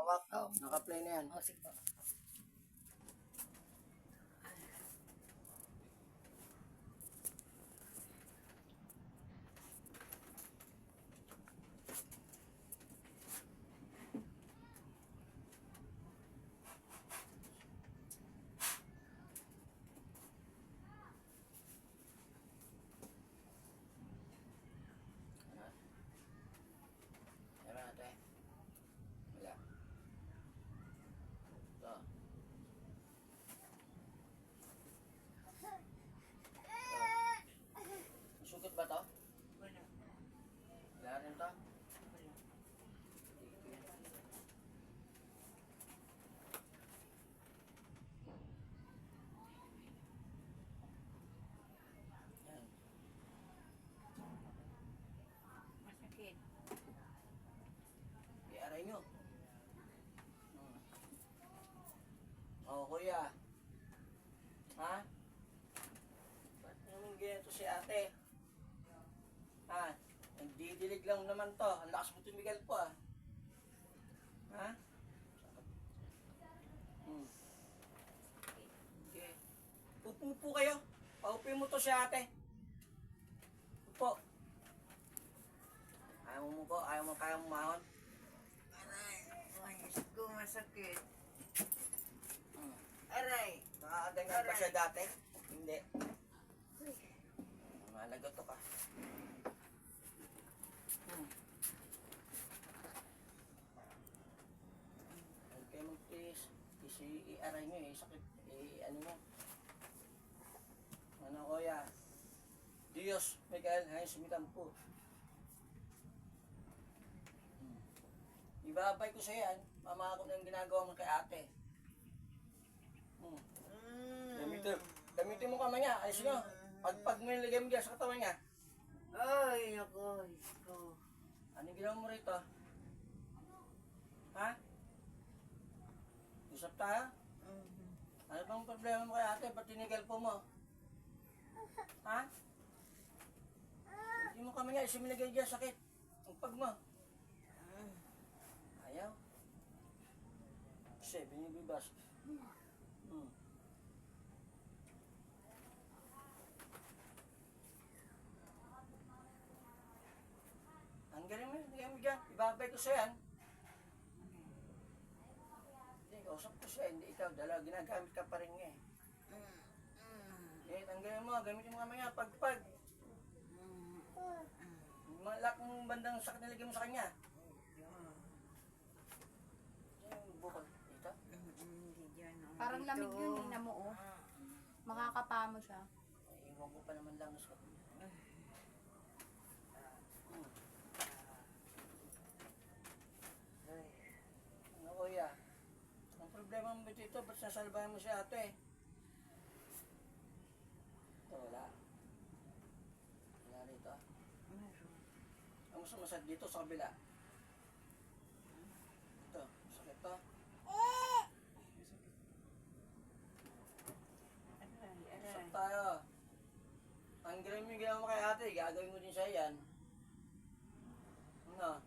hawak. Oo. Naka-play na yan. Oh, sige po. Meron natin. Wala. Ito. Sugat ba to? Wala. Wala rin to? Wala. Yan. Masakit. I-aray nyo. Oh, kuya. Ha? Ba't naman ganito si ate? Ha? Nagdidilig lang naman to. Ang lakas mo tumigal po ah. Ha? Okay. Upo po kayo. Paupi mo to si ate. Upo. Ayaw mo po? Ayaw mo kaya mahon? Aray. Ay, ko masakit. Aray. Nakakaganyan ba siya dati? Hindi. Malagot to ka. Huwag kayo mag-tiis. Kasi i-aray nyo eh. Sakit. I-ano nyo. Ano kuya? Diyos, Miguel, hay sumitan po. Ibabay ko sa yan. Mama ako na yung ginagawa mo kay ate. Gamitin mo kamay niya. Ayos nyo. Pag mo nilagay mo dyan sa katawan niya. Ay, ako. Ito. Anong ginawa mo rito? Ha? Usap tayo? Ano bang problema mo kay ate? Ba't tinigal po mo? Ha? Hindi mo kami nga isimilagay dyan sakit. Ang pag mo. Ayaw. Kasi, binibibas. Ang galing mo, hindi mo dyan. Ibabay ko sa yan. Hindi, kausap ko siya. Hindi ikaw, dalawa. Ginagamit ka pa rin nga eh. Eh, tanggalin mo. Gamitin mo kami nga. Pagpag. Malak mong bandang sakit na lagay mo sa kanya. Yan yung bukol. Dito? Hindi dyan. Parang lamig yun eh, na mo oh. Makakapa mo siya. Ay, iwan ko pa naman lang sa Ano kuya? Ang problema mo dito, ba't sasalbahan mo si ate? Ito, wala. Wala rito. Ang masad dito sa kabila. Ito, sakit to. Usap tayo. Ang galing mo yung ginawa mo kay ate, gagawin mo din siya yan. Ano?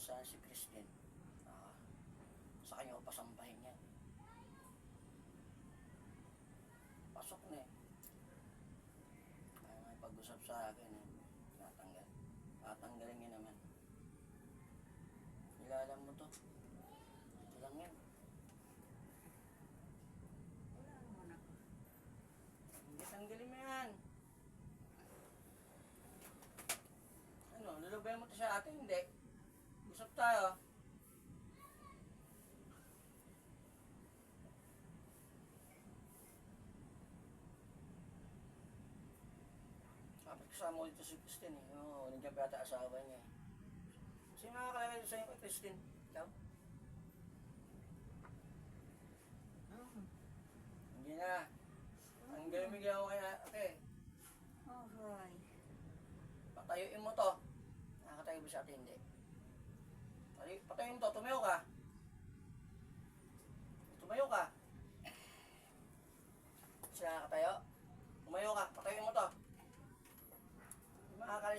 Sa si Christine. Sa kanya ko pasampahin yan. Pasok na eh. Kaya may pag-usap sa akin eh. Natanggal. Tatanggalin niya naman. Nilalam mo to. Ito lang yan. Hindi, tanggalin mo yan. Ano, lulubayan mo to sa atin? Hindi. Usap tayo. Kapit kasama ko dito si Christine eh. Oo, nandiyan pa yata asawa niya eh. Sino makakalagay sa'yo kay Christine? Ikaw? Hindi na. Ang galing mo ginawa kay ate. Aray. Patayuin mo to. Nakakatayo ba sa ate? Hindi. Patayuin mo to. Tumayo ka. Tumayo ka. Kasi nakakatayo. Tumayo ka. Patayuin mo to.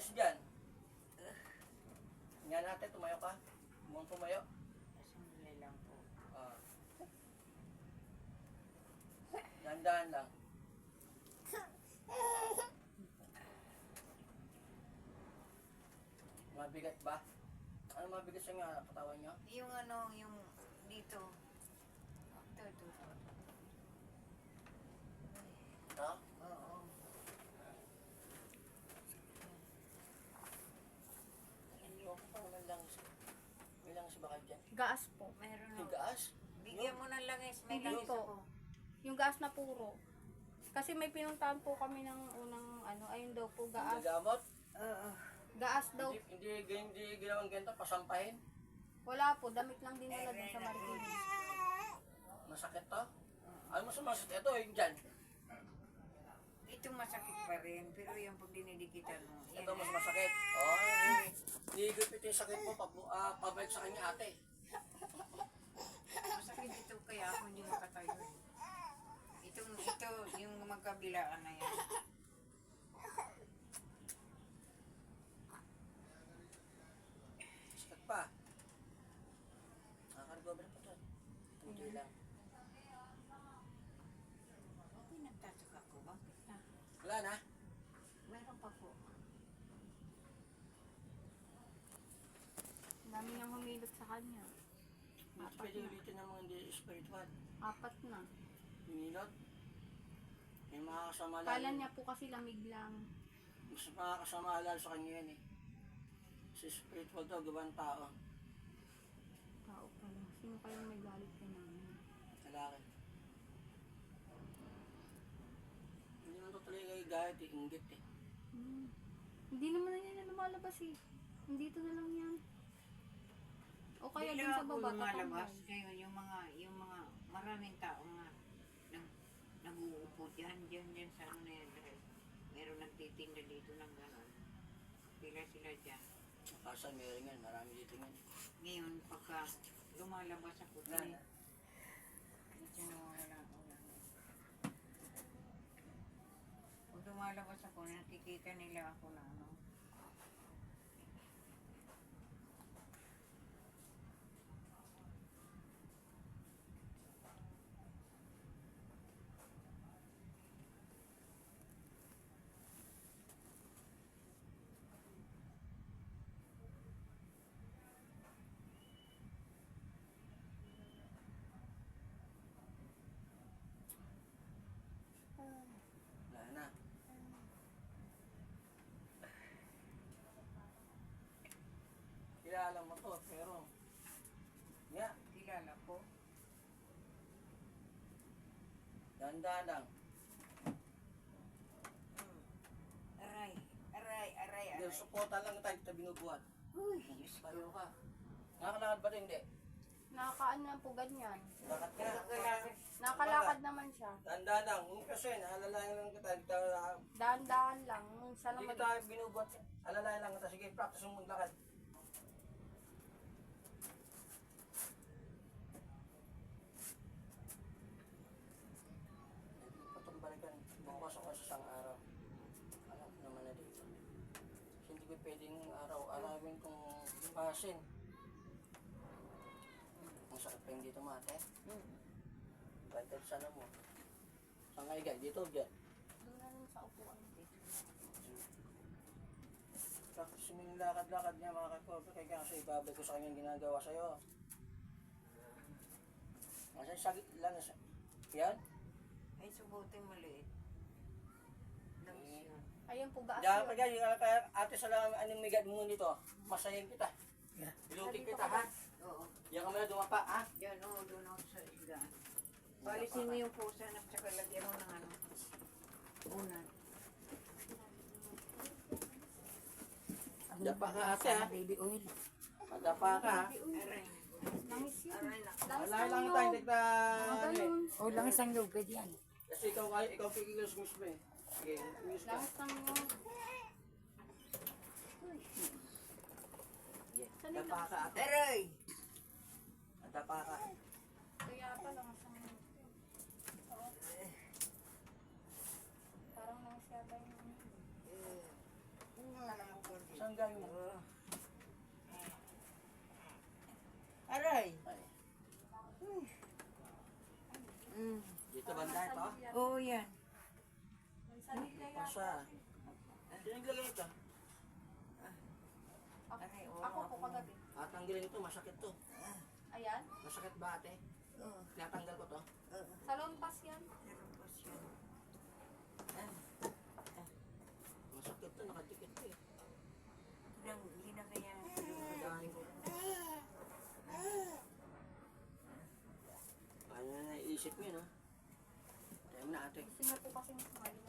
Ayos dyan. Nga natin, tumayo ka. Huwag tumayo. Sandali lang po. Ah. Dahan-dahan lang. Mabigat ba? Ano mabigat sa nga katawan niyo? Yung ano, yung dito. Ito. Ha? Oo. Ano ko pa naman lang sa... May langis ba kayo dyan? Gaas po. Meron May ako. gaas? Bigyan mo ng langis. May Hindi langis po. ako. Yung gaas na puro. Kasi may pinuntahan po kami ng unang ano, ayun daw po May gaas. gamot? Oo. Gaas daw. Hindi ginawang ganito, pasampahin? Wala po, damit lang din nila dun sa Marikina. Masakit to? Ano mas masakit? Ito, yung dyan. Ito masakit pa rin. Pero yung pag dinidikitan mo. yan Ito mas na. masakit. Oh, higupit yung sakit mo, pabalik sa kanya ate. Masakit ito kaya ako hindi makatayo. Ito, yung magkabilaan na yan. Sakit pa. Nakaka-recover pa to. Hindi lang. Okay, nagtataka ko. Bakit na? Wala na. Meron pa po. Ang dami niyang humilot sa kanya. Hindi pwede ulitin ng mga hindi spiritual. 4 na. Hinilot. May mga kasama Kala lang. niya po kasi lamig lang. Mas mga kasama lalo sa kanya yan eh. Si spiritual daw, gawang tao. Tao pala. Sino kayong may galit ka namin? Lalaki. Hindi naman tutuloy kayo gahit eh, inggit eh. Hindi naman na yan lumalabas eh. Nandito na lang yan. O kaya Bigla dun sa ako baba, lumalabas. tatambay. Ngayon, yung mga maraming tao nga nag-uupo dyan sa ano na yan. Dahil meron nagtitinda dito ng gano'n. Pila sila dyan. Kasan meron yan, marami dito yan. Ngayon, pagka lumalabas ako, Wala na. medyo nawawala ako lang. Pag lumalabas ako, nakikita nila ako na ano. Wala na. Kilala mo to, pero... Yeah, Kilala ko. dahan-dahan lang. Aray. Hindi, suporta lang tayo kita binubuhat. Uy, Diyos ko. Tayo ka. Nakakalakad ba ito? Hindi. Nakakaano na po ganyan. Lakad ka. Nakakalakad naman siya. Dahan-dahan lang. Kasi naalalayan lang kita. Dahan-dahan lang. Minsan Hindi naman. kita binubuhat. Alalayan lang kita. Sige, practice mo maglakad. Patong balikan. Bukas ako sa isang araw. Alam ko naman na dito. Kasi hindi ko pwedeng araw-arawin kung pasin. Ang sakit pa yung dito mate. Vital sana mo. Saan nga igay? Dito o dyan? Doon na lang sa upuan. Practice mo yung lakad-lakad niya mga kakobe. Kaya kasi ibabay ko sa kanya yung ginagawa sa'yo. Nasa sagit lang. Yan? Ay, subutin maliit. Laos yun. Ayun po, gaas Diyan yun. pa dyan. Kaya ate sa lang anong migad mo dito. Masayin kita. Ilutin kita ha. Oo. Yan ka muna dumapa ha. Yan, oo, doon ako sa isda. Palisin mo yung pusa at saka lagyan mo ng ano. Unan. Dapa ka ate ha. Baby oil. Dapa ka ha. Aray. Langis yun. Aray na. Langis Wala ng lang loob. tayo. Dagda. Ganun. O, langis ang loob, pwede yan. Kasi ikaw pikilos mismo eh. Sige, pikilos ka. Langis ng loob. Dapa ka ate. Aray! Dapa ka. Kaya pa langis ng loob. Oo. Parang langis yata yung... Alam ko ang gawin mo. Aray! Ay, Mm. dito banda ito. Oo yan. Masa. Tinaglagay ito. Aray, oo. Ako po kagabi. Tatanggalin ito, masakit to. Ayan. Masakit ba ate? Oo. Tinatanggal ko to. Sa lompas yan. Narupas yan. Masakit to, nakadikit to eh. Hinagaya. Pagahin ko. Ano na naisip niyo, no? Tayo mo na ate. Gusto niya po kasi mas mali.